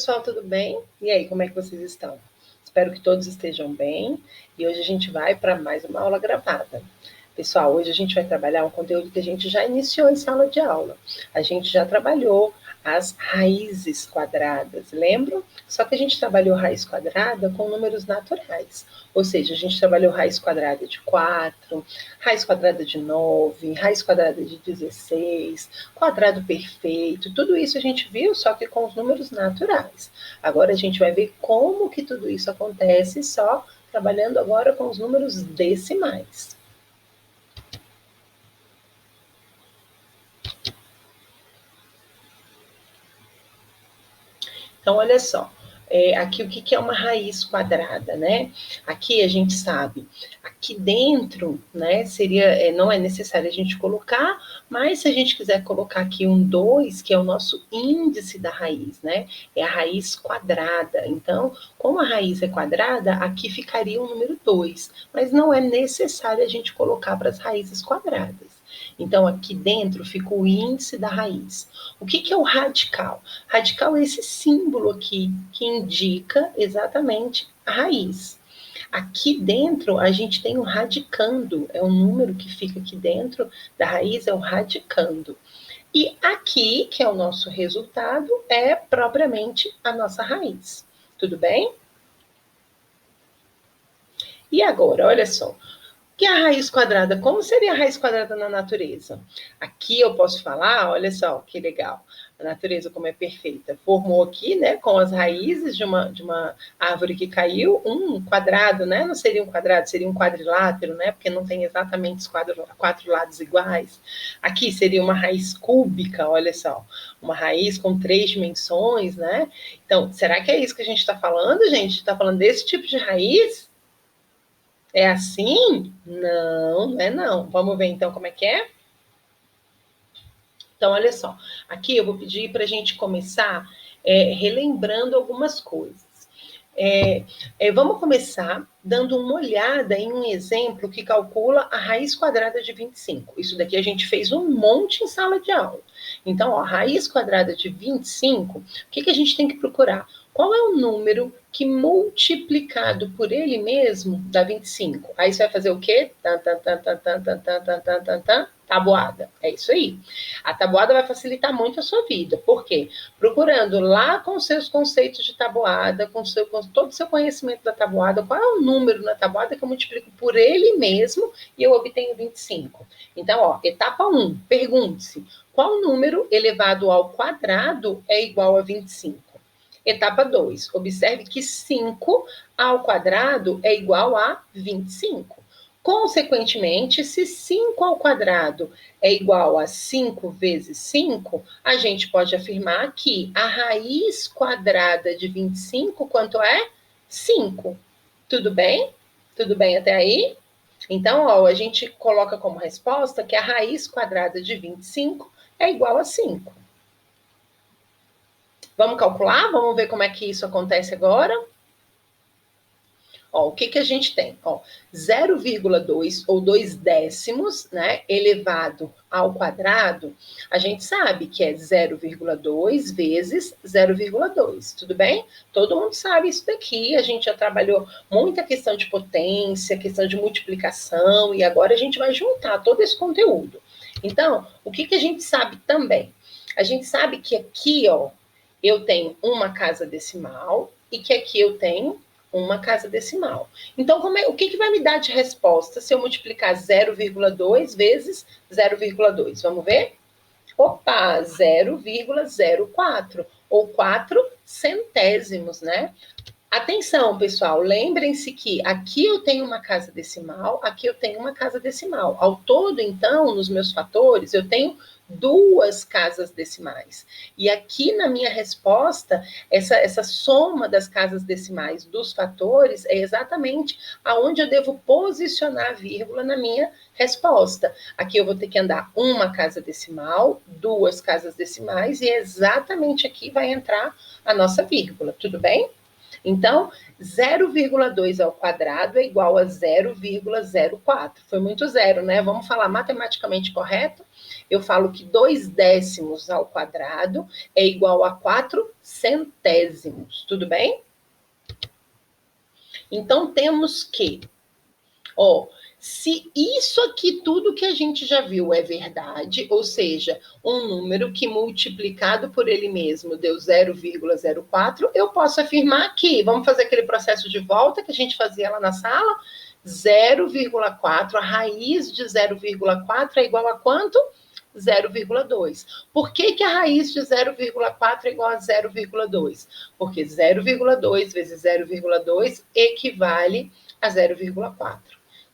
pessoal, tudo bem? E aí, como é que vocês estão? Espero que todos estejam bem. E hoje a gente vai para mais uma aula gravada. Pessoal, hoje a gente vai trabalhar um conteúdo que a gente já iniciou em sala de aula. A gente já trabalhou as raízes quadradas, lembram? Só que a gente trabalhou raiz quadrada com números naturais. Ou seja, a gente trabalhou raiz quadrada de 4, raiz quadrada de 9, raiz quadrada de 16, quadrado perfeito. Tudo isso a gente viu, só que com os números naturais. Agora a gente vai ver como que tudo isso acontece, só trabalhando agora com os números decimais. Então, olha só, aqui o que é uma raiz quadrada, né? Aqui a gente sabe, aqui dentro, né, seria, não é necessário a gente colocar, mas se a gente quiser colocar aqui um 2, que é o nosso índice da raiz, né? É a raiz quadrada. Então, como a raiz é quadrada, aqui ficaria o número 2, mas não é necessário a gente colocar para as raízes quadradas. Então, aqui dentro fica o índice da raiz. O que é o radical? Radical é esse símbolo aqui, que indica exatamente a raiz. Aqui dentro, a gente tem o radicando, é o número que fica aqui dentro da raiz, é o radicando. E aqui, que é o nosso resultado, é propriamente a nossa raiz. Tudo bem? E agora, olha só, que é a raiz quadrada? Como seria a raiz quadrada na natureza? Aqui eu posso falar, olha só que legal, a natureza como é perfeita. Formou aqui, né, com as raízes de uma árvore que caiu, um quadrado, né? Não seria um quadrado, seria um quadrilátero, né? Porque não tem exatamente os quatro lados iguais. Aqui seria uma raiz cúbica, olha só, uma raiz com 3 dimensões, né? Então, será que é isso que a gente está falando, gente? Está falando desse tipo de raiz? É assim? Não, não é não. Vamos ver então como é que é? Então, olha só. Aqui eu vou pedir para a gente começar relembrando algumas coisas. Vamos começar dando uma olhada em um exemplo que calcula a raiz quadrada de 25. Isso daqui a gente fez um monte em sala de aula. Então, ó, raiz quadrada de 25, o que a gente tem que procurar? Qual é o número que multiplicado por ele mesmo dá 25? Aí você vai fazer o quê? Tabuada. É isso aí. A tabuada vai facilitar muito a sua vida. Por quê? Procurando lá com seus conceitos de tabuada, com todo o seu conhecimento da tabuada, qual é o número na tabuada que eu multiplico por ele mesmo e eu obtenho 25. Então, ó, etapa 1, pergunte-se, qual número elevado ao quadrado é igual a 25? Etapa 2, observe que 5 ao quadrado é igual a 25. Consequentemente, se 5 ao quadrado é igual a 5 vezes 5, a gente pode afirmar que a raiz quadrada de 25, quanto é? 5. Tudo bem? Tudo bem até aí? Então, ó, a gente coloca como resposta que a raiz quadrada de 25 é igual a 5. Vamos calcular? Vamos ver como é que isso acontece agora? Ó, o que a gente tem? 0,2 ou 2 décimos, né, elevado ao quadrado, a gente sabe que é 0,2 vezes 0,2, tudo bem? Todo mundo sabe isso daqui, a gente já trabalhou muita questão de potência, questão de multiplicação, e agora a gente vai juntar todo esse conteúdo. Então, o que a gente sabe também? A gente sabe que aqui, ó, eu tenho uma casa decimal e que aqui eu tenho uma casa decimal. Então, o que vai me dar de resposta se eu multiplicar 0,2 vezes 0,2? Vamos ver? Opa, 0,04, ou 4 centésimos, né? Atenção, pessoal, lembrem-se que aqui eu tenho uma casa decimal, aqui eu tenho uma casa decimal. Ao todo, então, nos meus fatores, eu tenho 2 casas decimais. E aqui na minha resposta, essa soma das casas decimais dos fatores é exatamente aonde eu devo posicionar a vírgula na minha resposta. Aqui eu vou ter que andar uma casa decimal, 2 casas decimais, e exatamente aqui vai entrar a nossa vírgula, tudo bem? Então, 0,2 ao quadrado é igual a 0,04. Foi muito zero, né? Vamos falar matematicamente correto? Eu falo que 2 décimos ao quadrado é igual a 4 centésimos. Tudo bem? Então, temos que, se isso aqui tudo que a gente já viu é verdade, ou seja, um número que multiplicado por ele mesmo deu 0,04, eu posso afirmar que, vamos fazer aquele processo de volta que a gente fazia lá na sala, 0,4, a raiz de 0,4 é igual a quanto? 0,2. Por que a raiz de 0,4 é igual a 0,2? Porque 0,2 vezes 0,2 equivale a 0,4.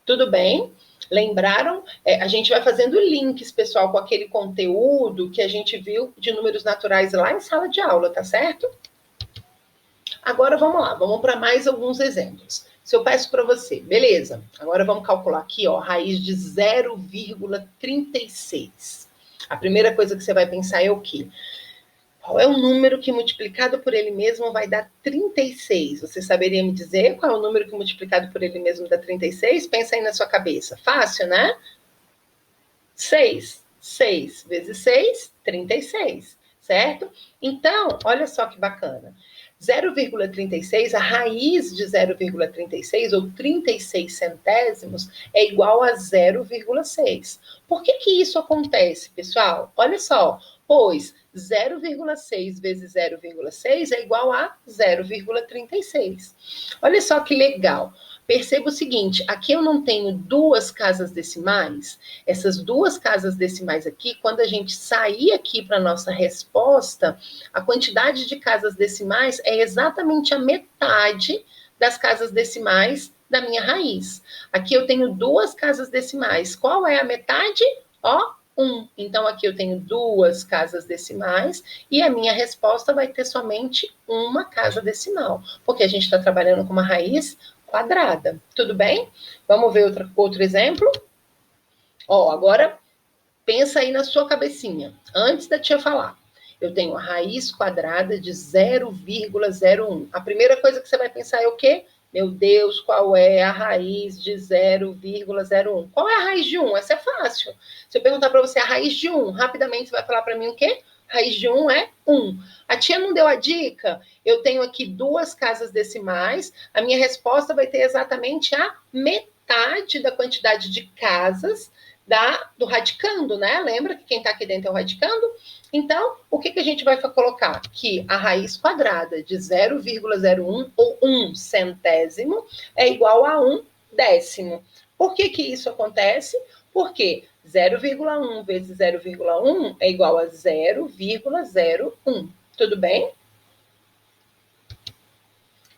Tudo bem? Lembraram? A gente vai fazendo links, pessoal, com aquele conteúdo que a gente viu de números naturais lá em sala de aula, tá certo? Agora vamos lá, vamos para mais alguns exemplos. Se eu peço para você, beleza, agora vamos calcular aqui, raiz de 0,36. A primeira coisa que você vai pensar é o quê? Qual é o número que multiplicado por ele mesmo vai dar 36? Você saberia me dizer qual é o número que multiplicado por ele mesmo dá 36? Pensa aí na sua cabeça. Fácil, né? 6. 6 vezes 6, 36, certo? Então, olha só que bacana. 0,36, a raiz de 0,36, ou 36 centésimos, é igual a 0,6. Por que isso acontece, pessoal? Olha só, pois 0,6 vezes 0,6 é igual a 0,36. Olha só que legal. Perceba o seguinte, aqui eu não tenho duas casas decimais. Essas duas casas decimais aqui, quando a gente sair aqui para a nossa resposta, a quantidade de casas decimais é exatamente a metade das casas decimais da minha raiz. Aqui eu tenho duas casas decimais. Qual é a metade? 1. Então, aqui eu tenho duas casas decimais e a minha resposta vai ter somente uma casa decimal, porque a gente está trabalhando com uma raiz quadrada. Tudo bem? Vamos ver outro exemplo? Agora pensa aí na sua cabecinha, antes da tia falar. Eu tenho a raiz quadrada de 0,01. A primeira coisa que você vai pensar é o quê? Meu Deus, qual é a raiz de 0,01? Qual é a raiz de 1? Essa é fácil. Se eu perguntar para você a raiz de 1, rapidamente você vai falar para mim o quê? Raiz de 1 é 1. A tia não deu a dica? Eu tenho aqui duas casas decimais. A minha resposta vai ter exatamente a metade da quantidade de casas do radicando, né? Lembra que quem está aqui dentro é o radicando? Então, o que a gente vai colocar? Que a raiz quadrada de 0,01 ou 1 centésimo é igual a 1 décimo. Por que isso acontece? Porque 0,1 vezes 0,1 é igual a 0,01. Tudo bem?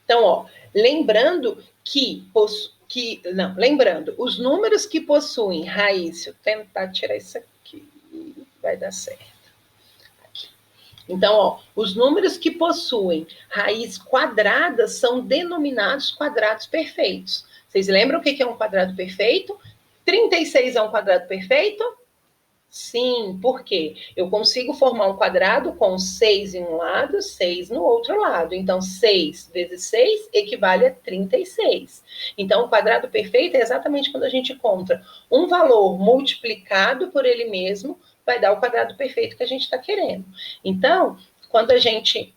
Então, lembrando lembrando, os números que possuem raiz, deixa eu tentar tirar isso aqui, vai dar certo. Aqui. Então, os números que possuem raiz quadrada são denominados quadrados perfeitos. Vocês lembram o que é um quadrado perfeito? 36 é um quadrado perfeito? Sim, por quê? Eu consigo formar um quadrado com 6 em um lado, 6 no outro lado. Então, 6 vezes 6 equivale a 36. Então, o quadrado perfeito é exatamente quando a gente encontra um valor multiplicado por ele mesmo, vai dar o quadrado perfeito que a gente está querendo. Então, quando a gente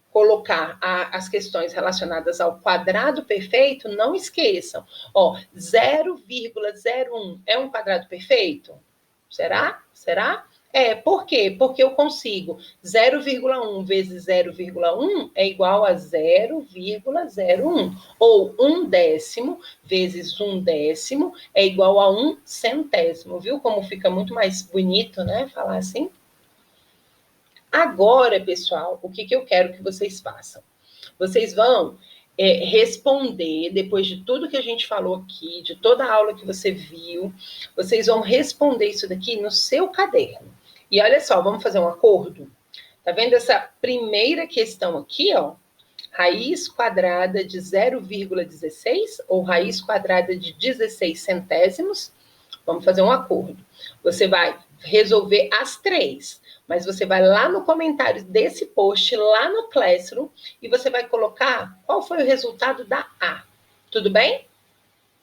colocar as questões relacionadas ao quadrado perfeito, não esqueçam. 0,01 é um quadrado perfeito? Será? Por quê? Porque eu consigo 0,1 vezes 0,1 é igual a 0,01. Ou 1 décimo vezes 1 décimo é igual a 1 centésimo. Viu como fica muito mais bonito, né? Falar assim. Agora, pessoal, o que eu quero que vocês façam? Vocês vão responder, depois de tudo que a gente falou aqui, de toda a aula que você viu, vocês vão responder isso daqui no seu caderno. E olha só, vamos fazer um acordo? Tá vendo essa primeira questão aqui, Raiz quadrada de 0,16 ou raiz quadrada de 16 centésimos? Vamos fazer um acordo. Você vai resolver as três. Mas você vai lá no comentário desse post, lá no Classroom, e você vai colocar qual foi o resultado da A. Tudo bem?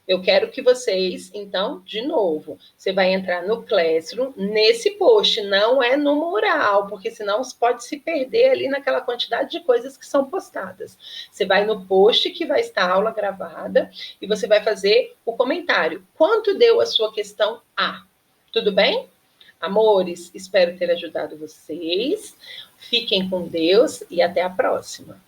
Eu quero que vocês, então, de novo, você vai entrar no Classroom, nesse post, não é no mural, porque senão pode se perder ali naquela quantidade de coisas que são postadas. Você vai no post que vai estar a aula gravada e você vai fazer o comentário. Quanto deu a sua questão A? Tudo bem? Amores, espero ter ajudado vocês. Fiquem com Deus e até a próxima.